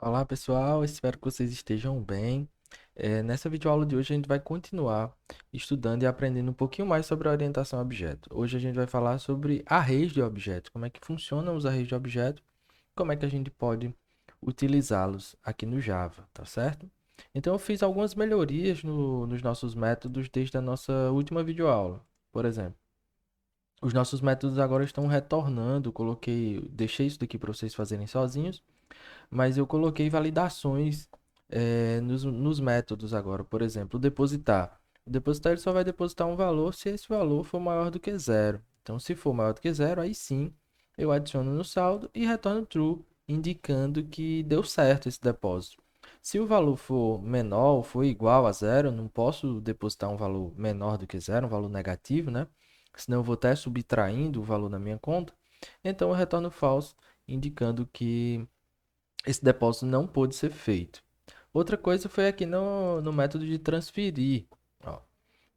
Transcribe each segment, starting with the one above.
Olá pessoal, espero que vocês estejam bem. Nessa videoaula de hoje a gente vai continuar estudando e aprendendo um pouquinho mais sobre a orientação a objeto. Hoje a gente vai falar sobre arrays de objetos, como é que funcionam os arrays de objeto, como é que a gente pode utilizá-los aqui no Java, tá certo? Então eu fiz algumas melhorias nos nossos métodos desde a nossa última videoaula. Por exemplo, os nossos métodos agora estão retornando, deixei isso daqui para vocês fazerem sozinhos, mas eu coloquei validações nos métodos agora. Por exemplo, o depositar. O depositar ele só vai depositar um valor se esse valor for maior do que zero. Então, se for maior do que zero, aí sim eu adiciono no saldo e retorno true, indicando que deu certo esse depósito. Se o valor for menor ou for igual a zero, eu não posso depositar um valor menor do que zero, um valor negativo, né? Senão eu vou estar subtraindo o valor na minha conta. Então eu retorno falso, indicando que esse depósito não pôde ser feito. Outra coisa foi aqui no método de transferir. Ó.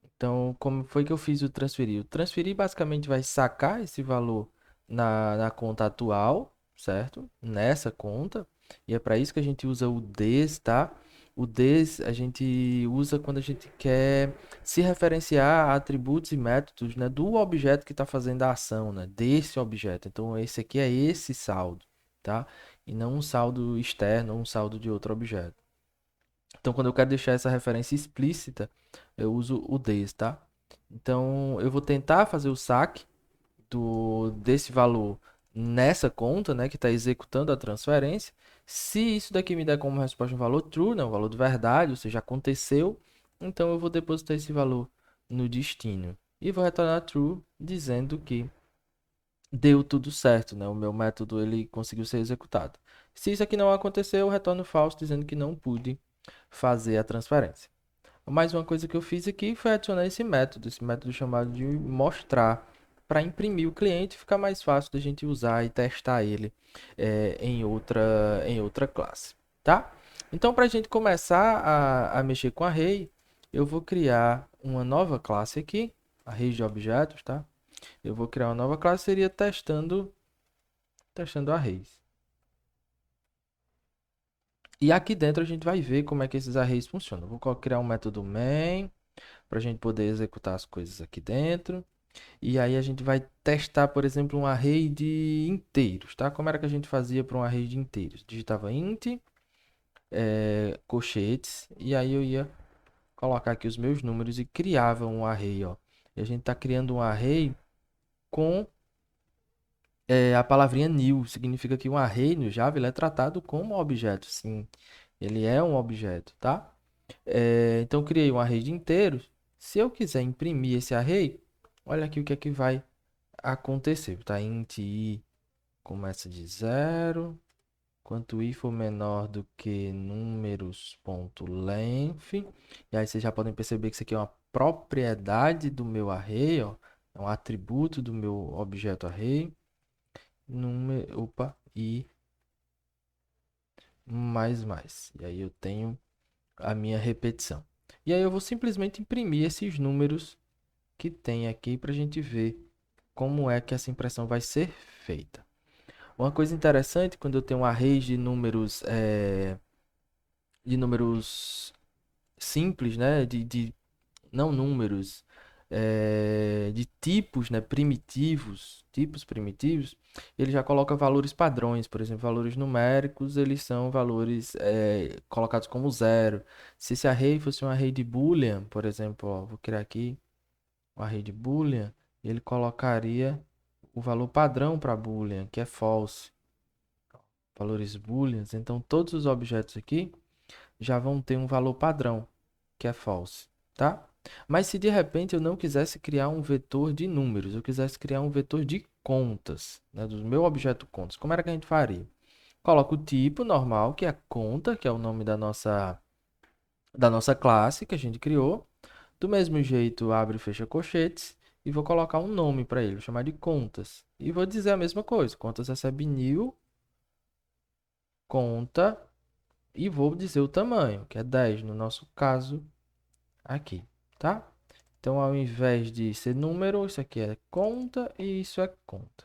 Então, como foi que eu fiz o transferir? O transferir basicamente vai sacar esse valor na conta atual, certo? Nessa conta. E é para isso que a gente usa o des, tá? O des a gente usa quando a gente quer se referenciar a atributos e métodos, né, do objeto que está fazendo a ação, né, desse objeto. Então, esse aqui é esse saldo, tá? E não um saldo externo ou um saldo de outro objeto. Então, quando eu quero deixar essa referência explícita, eu uso o des, tá? Então, eu vou tentar fazer o saque desse valor nessa conta, né, que está executando a transferência. Se isso daqui me der como resposta um valor true, né, um valor de verdade, ou seja, aconteceu, então eu vou depositar esse valor no destino. E vou retornar true, dizendo que deu tudo certo, né? O meu método ele conseguiu ser executado. Se isso aqui não aconteceu, eu retorno falso dizendo que não pude fazer a transferência. Mais uma coisa que eu fiz aqui foi adicionar esse método chamado de mostrar, para imprimir o cliente e ficar mais fácil da gente usar e testar ele em outra classe, tá? Então, para a gente começar a mexer com array, eu vou criar uma nova classe aqui, array de objetos, tá? Eu vou criar uma nova classe, seria testando arrays. E aqui dentro a gente vai ver como é que esses arrays funcionam. Eu vou criar um método main para a gente poder executar as coisas aqui dentro. E aí a gente vai testar, por exemplo, um array de inteiros, tá? Como era que a gente fazia para um array de inteiros? Digitava int, colchetes, e aí eu ia colocar aqui os meus números e criava um array, ó. E a gente está criando um array com a palavrinha new. Significa que um array no Java ele é tratado como objeto, sim. Ele é um objeto, tá? Então, eu criei um array de inteiros. Se eu quiser imprimir esse array, olha aqui o que é que vai acontecer. Tá? Int i começa de zero. Quanto i for menor do que números.length. E aí vocês já podem perceber que isso aqui é uma propriedade do meu array, ó. É um atributo do meu objeto array. I mais. E aí eu tenho a minha repetição. E aí eu vou simplesmente imprimir esses números que tem aqui para a gente ver como é que essa impressão vai ser feita. Uma coisa interessante, quando eu tenho um array de números simples, né, de não números, de tipos, né, tipos primitivos, ele já coloca valores padrões, por exemplo, valores numéricos, eles são valores colocados como zero. Se esse array fosse um array de Boolean, por exemplo, ó, vou criar aqui um array de Boolean, ele colocaria o valor padrão para Boolean, que é false. Valores Booleans, então todos os objetos aqui já vão ter um valor padrão, que é false, tá? Mas se de repente eu não quisesse criar um vetor de números, eu quisesse criar um vetor de contas, né, do meu objeto contas, como era que a gente faria? Coloco o tipo normal, que é conta, que é o nome da nossa classe que a gente criou. Do mesmo jeito, abre e fecha colchetes e vou colocar um nome para ele, vou chamar de contas. E vou dizer a mesma coisa, contas recebe new, conta, e vou dizer o tamanho, que é 10 no nosso caso aqui, tá? Então, ao invés de ser número, isso aqui é conta e isso é conta.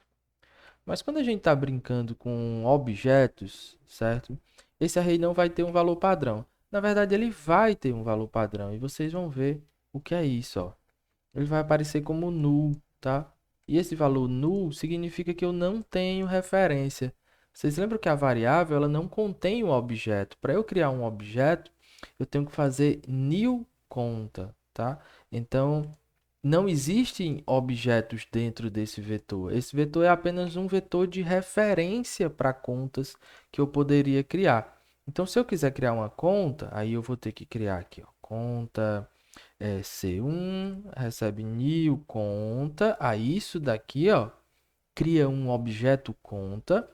Mas quando a gente está brincando com objetos, certo? esse array não vai ter um valor padrão. Na verdade, ele vai ter um valor padrão e vocês vão ver o que é isso, ó. Ele vai aparecer como null, tá? E esse valor null significa que eu não tenho referência. Vocês lembram que a variável ela não contém um objeto. Para eu criar um objeto, eu tenho que fazer new conta, tá? Então, não existem objetos dentro desse vetor. Esse vetor é apenas um vetor de referência para contas que eu poderia criar. Então, se eu quiser criar uma conta, aí eu vou ter que criar aqui, ó, conta C1, recebe new conta. Aí isso daqui, ó, cria um objeto conta.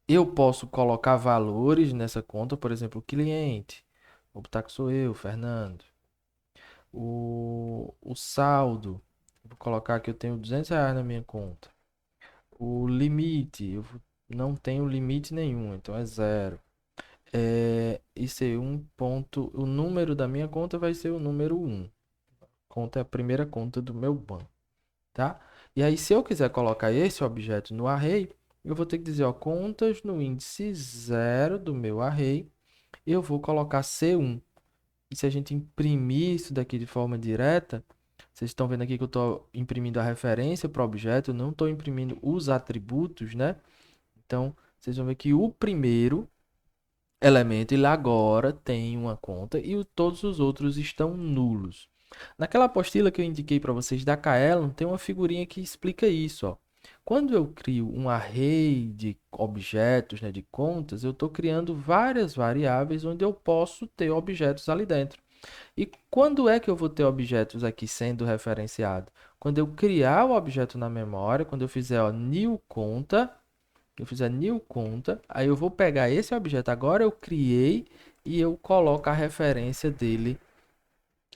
Eu posso colocar valores nessa conta, por exemplo, cliente. Vou botar que sou eu, Fernando. O saldo, vou colocar que eu tenho R$ 200 na minha conta. O limite, não tenho limite nenhum, então é zero. Isso é um ponto. O número da minha conta vai ser o número 1. Conta é a primeira conta do meu banco, tá? E aí, se eu quiser colocar esse objeto no array, eu vou ter que dizer, ó, contas no índice 0 do meu array, eu vou colocar C1. E se a gente imprimir isso daqui de forma direta, vocês estão vendo aqui que eu estou imprimindo a referência para o objeto, eu não estou imprimindo os atributos, né? Então, vocês vão ver que o primeiro elemento, ele agora tem uma conta e todos os outros estão nulos. Naquela apostila que eu indiquei para vocês da Kaelon, tem uma figurinha que explica isso, ó. Quando eu crio um array de objetos, né, de contas, eu estou criando várias variáveis onde eu posso ter objetos ali dentro. E quando é que eu vou ter objetos aqui sendo referenciados? Quando eu criar o objeto na memória, quando eu fizer ó, new conta, aí eu vou pegar esse objeto, agora eu criei e eu coloco a referência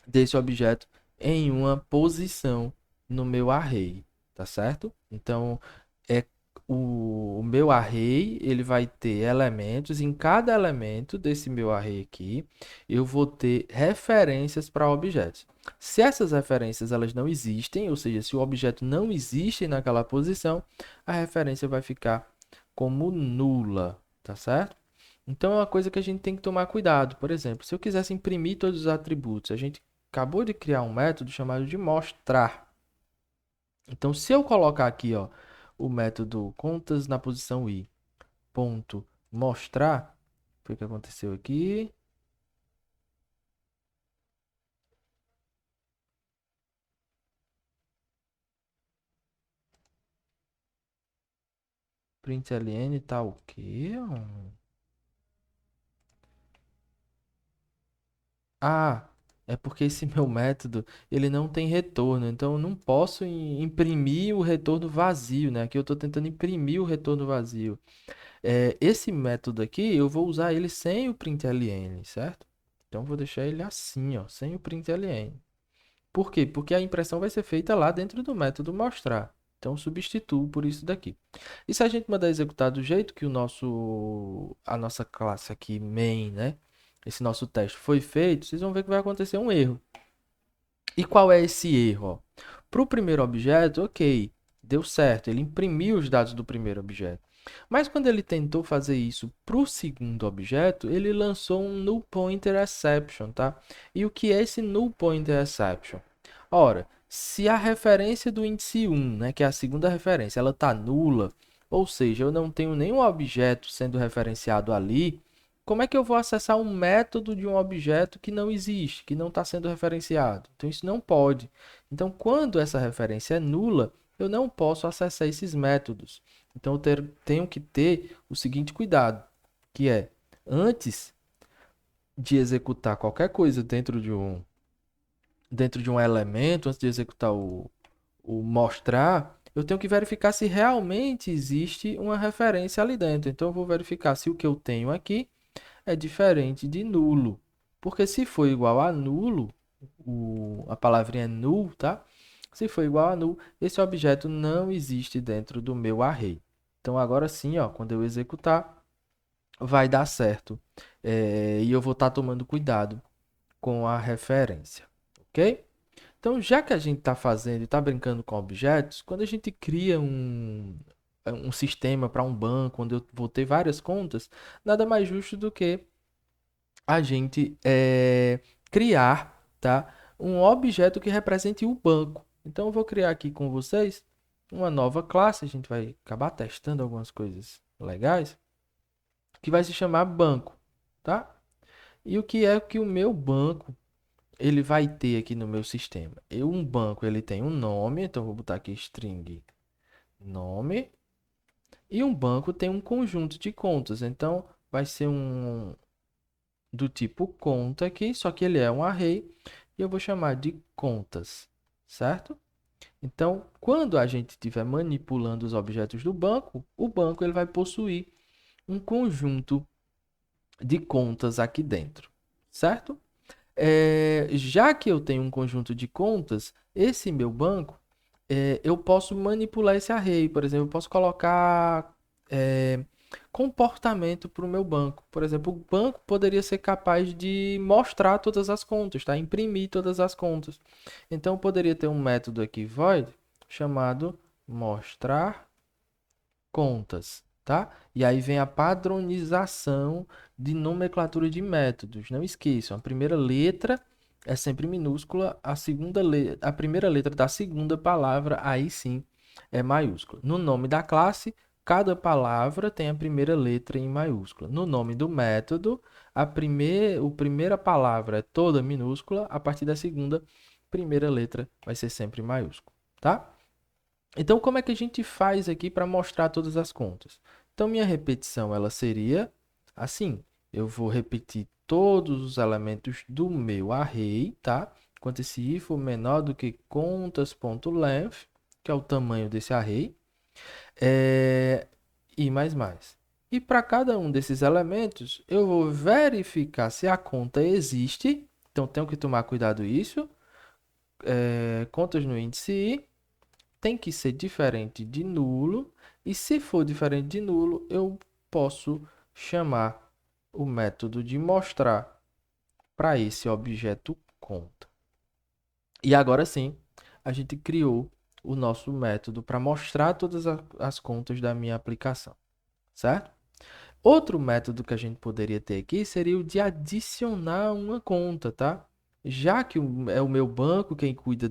desse objeto em uma posição no meu array, tá certo? Então, é o meu array, ele vai ter elementos, em cada elemento desse meu array aqui, eu vou ter referências para objetos. Se essas referências elas não existem, ou seja, se o objeto não existe naquela posição, a referência vai ficar como nula, tá certo? Então é uma coisa que a gente tem que tomar cuidado. Por exemplo, se eu quisesse imprimir todos os atributos, a gente acabou de criar um método chamado de mostrar. Então, se eu colocar aqui, ó, o método contas na posição i, ponto mostrar, foi o que aconteceu aqui. Println tá o quê? Ah, é porque esse meu método, ele não tem retorno, então eu não posso imprimir o retorno vazio, né? Aqui eu estou tentando imprimir o retorno vazio. Esse método aqui, eu vou usar ele sem o println, certo? Então, eu vou deixar ele assim, ó, sem o println. Por quê? Porque a impressão vai ser feita lá dentro do método mostrar. Então, eu substituo por isso daqui. E se a gente mandar executar do jeito que a nossa classe aqui, main, né? Esse nosso teste foi feito, vocês vão ver que vai acontecer um erro. E qual é esse erro? Para o primeiro objeto, ok, deu certo, ele imprimiu os dados do primeiro objeto. Mas quando ele tentou fazer isso para o segundo objeto, ele lançou um null pointer exception, tá? E o que é esse null pointer exception? Ora, se a referência do índice 1, né, que é a segunda referência, ela está nula, ou seja, eu não tenho nenhum objeto sendo referenciado ali, como é que eu vou acessar um método de um objeto que não existe, que não está sendo referenciado? Então, isso não pode. Então, quando essa referência é nula, eu não posso acessar esses métodos. Então, eu tenho que ter o seguinte cuidado, que é, antes de executar qualquer coisa dentro de um elemento, antes de executar o mostrar, eu tenho que verificar se realmente existe uma referência ali dentro. Então, eu vou verificar se o que eu tenho aqui é diferente de nulo. Porque se for igual a nulo, a palavrinha null, tá? Se for igual a null, esse objeto não existe dentro do meu array. Então, agora sim, ó, quando eu executar, vai dar certo. E eu vou estar tomando cuidado com a referência, ok? Então, já que a gente está fazendo e está brincando com objetos, quando a gente cria um sistema para um banco, onde eu vou ter várias contas, nada mais justo do que a gente criar, tá, um objeto que represente o banco. Então, eu vou criar aqui com vocês uma nova classe. A gente vai acabar testando algumas coisas legais, que vai se chamar banco, tá? E o que é que o meu banco ele vai ter aqui no meu sistema? Um banco ele tem um nome, então eu vou botar aqui string nome, e um banco tem um conjunto de contas. Então vai ser um do tipo conta aqui, só que ele é um array e eu vou chamar de contas, certo? Então, quando a gente estiver manipulando os objetos do banco, o banco ele vai possuir um conjunto de contas aqui dentro, certo? Já que eu tenho um conjunto de contas, esse meu banco, eu posso manipular esse array. Por exemplo, eu posso colocar comportamento para o meu banco. Por exemplo, o banco poderia ser capaz de mostrar todas as contas, tá? Imprimir todas as contas. Então, eu poderia ter um método aqui, void, chamado mostrar contas, tá? E aí vem a padronização de nomenclatura de métodos. Não esqueçam, a primeira letra é sempre minúscula, a primeira letra da segunda palavra aí sim é maiúscula. No nome da classe, cada palavra tem a primeira letra em maiúscula. No nome do método, a primeira palavra é toda minúscula, a partir da segunda, primeira letra vai ser sempre maiúscula, tá? Então, como é que a gente faz aqui para mostrar todas as contas? Então, minha repetição ela seria assim: eu vou repetir todos os elementos do meu array, tá? Enquanto esse i for menor do que contas.length, que é o tamanho desse array, é... e mais mais. E para cada um desses elementos, eu vou verificar se a conta existe. Então, tenho que tomar cuidado isso. Contas no índice i tem que ser diferente de nulo, e se for diferente de nulo, eu posso chamar o método de mostrar para esse objeto conta. E agora sim, a gente criou o nosso método para mostrar todas as contas da minha aplicação, certo? Outro método que a gente poderia ter aqui seria o de adicionar uma conta, tá? Já que é o meu banco quem cuida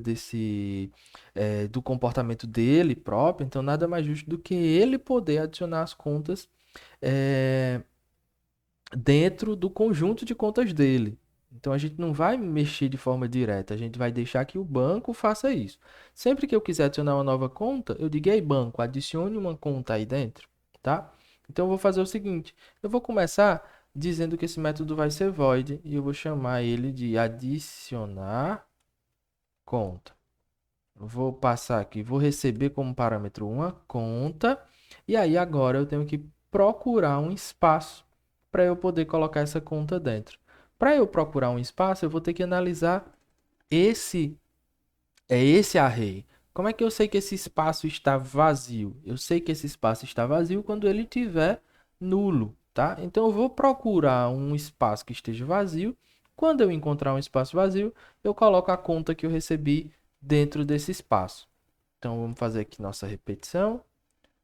do comportamento dele próprio, então nada mais justo do que ele poder adicionar as contas é, dentro do conjunto de contas dele. Então a gente não vai mexer de forma direta, a gente vai deixar que o banco faça isso. Sempre que eu quiser adicionar uma nova conta, eu digo: ei, banco, adicione uma conta aí dentro, tá? Então eu vou fazer o seguinte: eu vou começar dizendo que esse método vai ser void e eu vou chamar ele de adicionar conta. Eu vou passar aqui, vou receber como parâmetro uma conta, e aí agora eu tenho que procurar um espaço para eu poder colocar essa conta dentro. Para eu procurar um espaço, eu vou ter que analisar esse esse array. Como é que eu sei que esse espaço está vazio? Eu sei que esse espaço está vazio quando ele tiver nulo, tá? Então eu vou procurar um espaço que esteja vazio. Quando eu encontrar um espaço vazio, eu coloco a conta que eu recebi dentro desse espaço. Então vamos fazer aqui nossa repetição.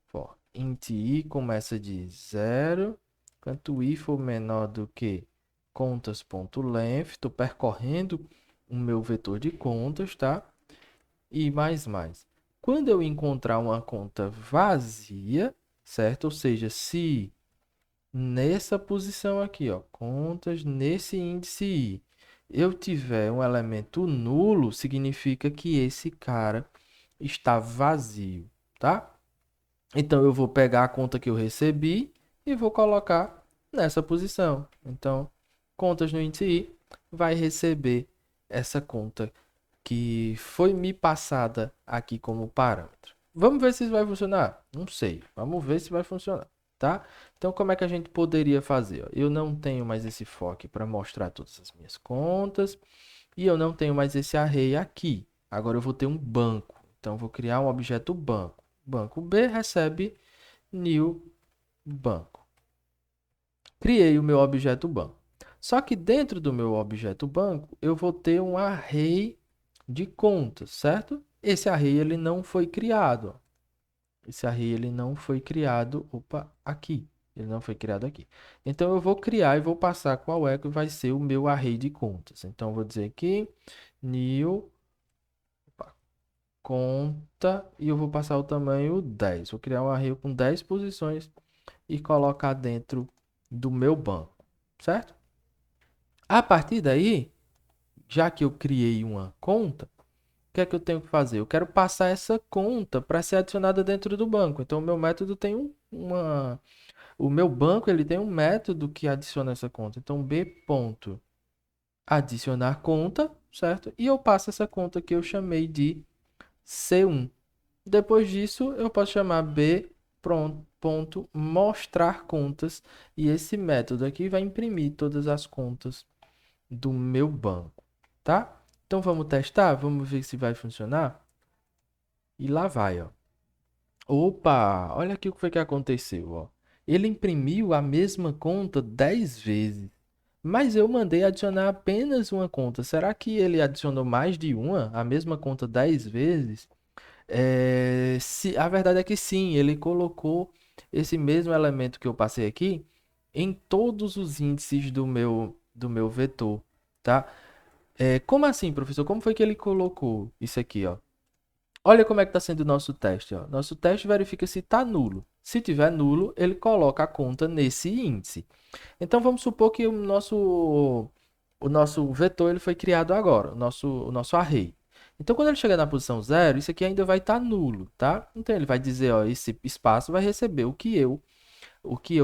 For int i começa de 0, enquanto i for menor do que contas.length, estou percorrendo o meu vetor de contas, tá? E mais mais. Quando eu encontrar uma conta vazia, certo? Ou seja, se nessa posição aqui, ó, contas nesse índice i, eu tiver um elemento nulo, significa que esse cara está vazio, tá? Então eu vou pegar a conta que eu recebi e vou colocar nessa posição. Então, contas no índice i vai receber essa conta que foi me passada aqui como parâmetro. Vamos ver se isso vai funcionar? Não sei. Vamos ver se vai funcionar, tá? Então, como é que a gente poderia fazer? Eu não tenho mais esse for para mostrar todas as minhas contas e eu não tenho mais esse array aqui. Agora eu vou ter um banco. Então, eu vou criar um objeto banco. Banco B recebe new banco. Criei o meu objeto banco. Só que dentro do meu objeto banco, eu vou ter um array de contas, certo? Esse array ele não foi criado. Esse array ele não foi criado, opa, aqui. Ele não foi criado aqui. Então eu vou criar e vou passar qual é que vai ser o meu array de contas. Então eu vou dizer aqui new opa, conta e eu vou passar o tamanho 10. Vou criar um array com 10 posições e colocar dentro do meu banco, certo? A partir daí, já que eu criei uma conta, o que é que eu tenho que fazer? Eu quero passar essa conta para ser adicionada dentro do banco. Então, o meu método tem o meu banco ele tem um método que adiciona essa conta. Então, b ponto adicionar conta, certo? E eu passo essa conta que eu chamei de C1. Depois disso, eu posso chamar b ponto mostrar contas e esse método aqui vai imprimir todas as contas do meu banco, tá? Então vamos testar, vamos ver se vai funcionar. E lá vai, ó. Opa, olha aqui o que foi que aconteceu, ó. Ele imprimiu a mesma conta 10 vezes, mas eu mandei adicionar apenas uma conta. Será que ele adicionou mais de uma, a mesma conta 10 vezes? A verdade é que sim, ele colocou esse mesmo elemento que eu passei aqui em todos os índices do meu vetor, tá? Como assim, professor? Como foi que ele colocou isso aqui, ó? Olha como é que está sendo o nosso teste, ó. Nosso teste verifica se está nulo. Se tiver nulo, ele coloca a conta nesse índice. Então vamos supor que o nosso vetor ele foi criado agora, o nosso array. Então quando ele chegar na posição zero, isso aqui ainda vai estar nulo, tá? Então ele vai dizer, ó, esse espaço vai receber o que eu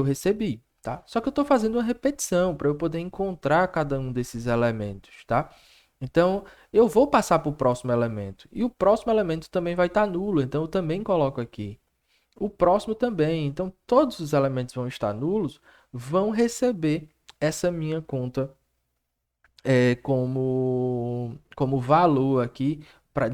recebi, tá? Só que eu estou fazendo uma repetição para eu poder encontrar cada um desses elementos, tá? Então, eu vou passar para o próximo elemento. E o próximo elemento também vai estar nulo, então eu também coloco aqui. O próximo também. Então, todos os elementos vão estar nulos, vão receber essa minha conta como valor aqui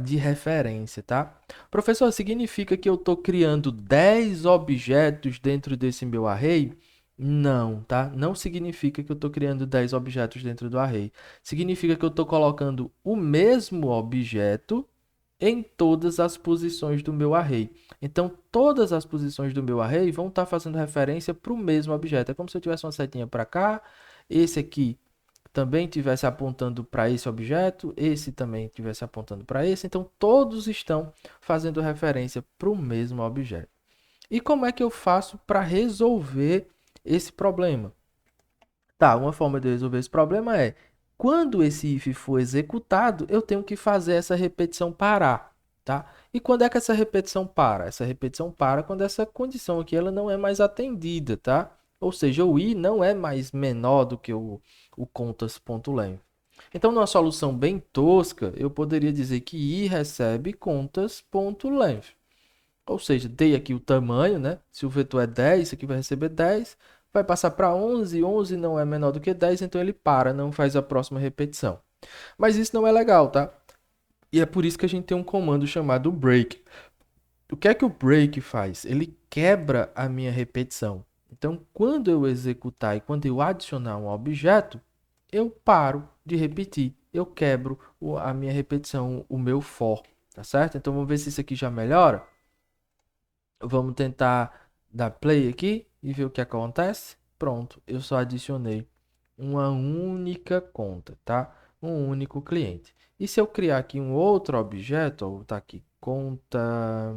de referência, tá? Professor, significa que eu estou criando 10 objetos dentro desse meu array? Não, tá? Não significa que eu estou criando 10 objetos dentro do array. Significa que eu estou colocando o mesmo objeto em todas as posições do meu array. Então, todas as posições do meu array vão estar fazendo referência para o mesmo objeto. É como se eu tivesse uma setinha para cá, esse aqui também estivesse apontando para esse objeto, esse também estivesse apontando para esse, então todos estão fazendo referência para o mesmo objeto. E como é que eu faço para resolver esse problema? Tá, uma forma de resolver esse problema é, quando esse if for executado, eu tenho que fazer essa repetição parar, tá? E quando é que essa repetição para? Essa repetição para quando essa condição aqui ela não é mais atendida, tá? Ou seja, o i não é mais menor do que o contas.length. Então, numa solução bem tosca, eu poderia dizer que i recebe contas.length. Ou seja, dei aqui o tamanho, né? Se o vetor é 10, isso aqui vai receber 10, vai passar para 11, 11 não é menor do que 10, então ele para, não faz a próxima repetição. Mas isso não é legal, tá? E é por isso que a gente tem um comando chamado break. O que é que o break faz? Ele quebra a minha repetição. Então, quando eu executar e quando eu adicionar um objeto, eu paro de repetir. Eu quebro a minha repetição, o meu for, tá certo? Então, vamos ver se isso aqui já melhora. Vamos tentar dar play aqui e ver o que acontece. Pronto, eu só adicionei uma única conta, tá? Um único cliente. E se eu criar aqui um outro objeto, ó, tá aqui, conta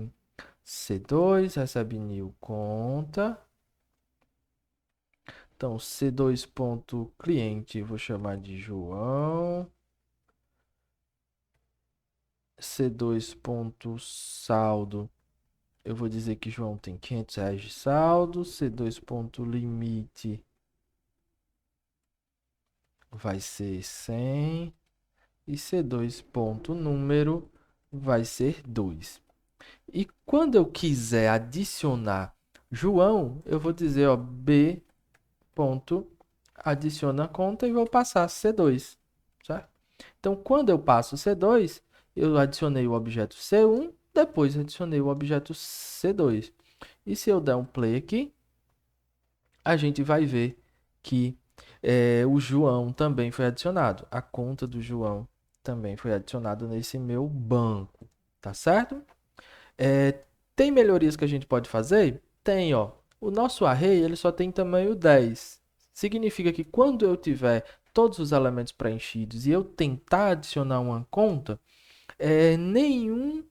C2, recebe new conta. Então, C2.cliente, vou chamar de João. C2.saldo, eu vou dizer que João tem R$ 500 de saldo. C2.limite vai ser 100 e C2.número vai ser 2. E quando eu quiser adicionar João, eu vou dizer, ó, B ponto adiciona conta e vou passar C2, certo? Então, quando eu passo C2, eu adicionei o objeto C1, depois adicionei o objeto C2. E se eu der um play aqui, a gente vai ver que o João também foi adicionado. A conta do João também foi adicionada nesse meu banco, tá certo? Tem melhorias que a gente pode fazer? Tem, ó. O nosso array, ele só tem tamanho 10. Significa que quando eu tiver todos os elementos preenchidos e eu tentar adicionar uma conta, nenhum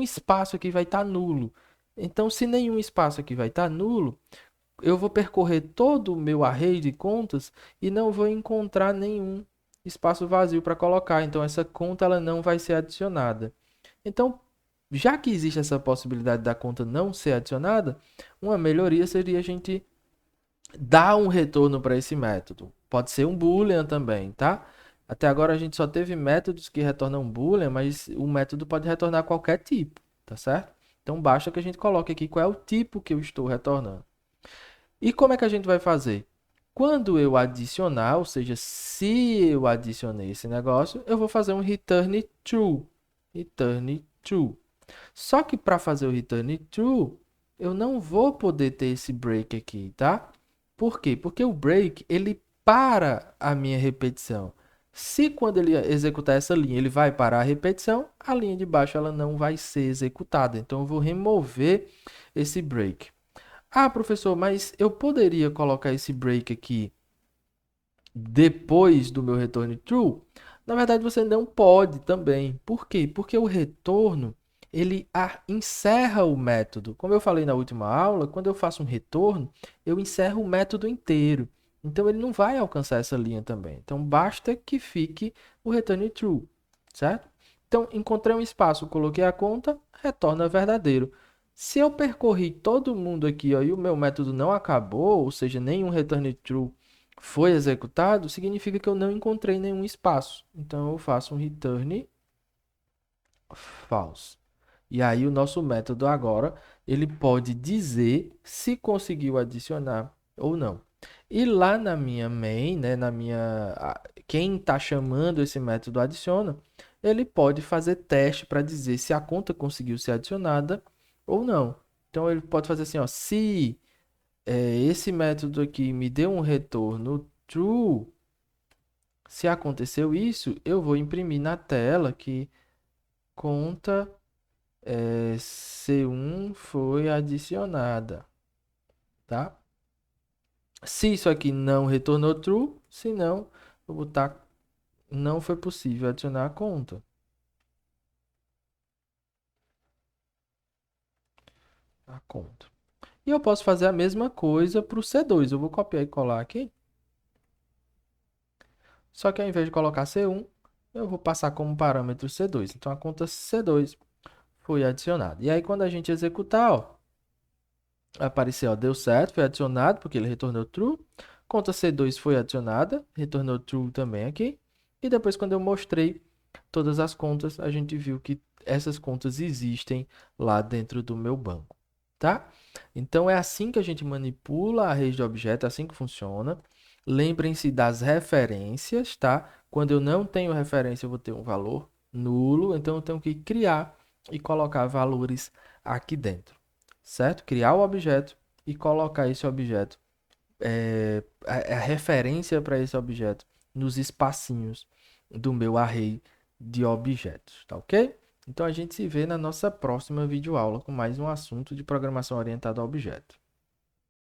espaço aqui vai estar nulo. Então, se nenhum espaço aqui vai estar nulo, eu vou percorrer todo o meu array de contas e não vou encontrar nenhum espaço vazio para colocar. Então, essa conta ela não vai ser adicionada. Então, já que existe essa possibilidade da conta não ser adicionada, uma melhoria seria a gente dar um retorno para esse método. Pode ser um boolean também, tá? Até agora a gente só teve métodos que retornam boolean, mas o método pode retornar qualquer tipo, tá certo? Então basta que a gente coloque aqui qual é o tipo que eu estou retornando. E como é que a gente vai fazer? Quando eu adicionar, ou seja, se eu adicionei esse negócio, eu vou fazer um return true. Return true. Só que para fazer o return true, eu não vou poder ter esse break aqui, tá? Por quê? Porque o break, ele para a minha repetição. Se quando ele executar essa linha, ele vai parar a repetição, a linha de baixo ela não vai ser executada. Então eu vou remover esse break. Ah, professor, mas eu poderia colocar esse break aqui depois do meu return true? Na verdade, você não pode também. Por quê? Porque o retorno, ele encerra o método. Como eu falei na última aula, quando eu faço um retorno, eu encerro o método inteiro. Então, ele não vai alcançar essa linha também. Então, basta que fique o return true, certo? Então, encontrei um espaço, coloquei a conta, retorna verdadeiro. Se eu percorri todo mundo aqui, ó, e o meu método não acabou, ou seja, nenhum return true foi executado, significa que eu não encontrei nenhum espaço. Então eu faço um return false. E aí o nosso método agora, ele pode dizer se conseguiu adicionar ou não. E lá na minha main, né, quem está chamando esse método adiciona, ele pode fazer teste para dizer se a conta conseguiu ser adicionada ou não. Então ele pode fazer assim, ó, se esse método aqui me deu um retorno true, se aconteceu isso, eu vou imprimir na tela que conta C1 foi adicionada, tá? Se isso aqui não retornou true, se não, vou botar não foi possível adicionar a conta. A conta. E eu posso fazer a mesma coisa para o C2. Eu vou copiar e colar aqui. Só que ao invés de colocar C1, eu vou passar como parâmetro C2. Então a conta C2 foi adicionada. E aí quando a gente executar, ó, apareceu, ó, deu certo, foi adicionado, porque ele retornou true. Conta C2 foi adicionada, retornou true também aqui. E depois, quando eu mostrei todas as contas, a gente viu que essas contas existem lá dentro do meu banco, tá? Então, é assim que a gente manipula a rede de objetos, é assim que funciona. Lembrem-se das referências, tá? Quando eu não tenho referência, eu vou ter um valor nulo, então eu tenho que criar e colocar valores aqui dentro, certo? Criar o objeto e colocar esse objeto, a referência para esse objeto nos espacinhos do meu array de objetos, tá ok? Então a gente se vê na nossa próxima videoaula com mais um assunto de programação orientada a objeto.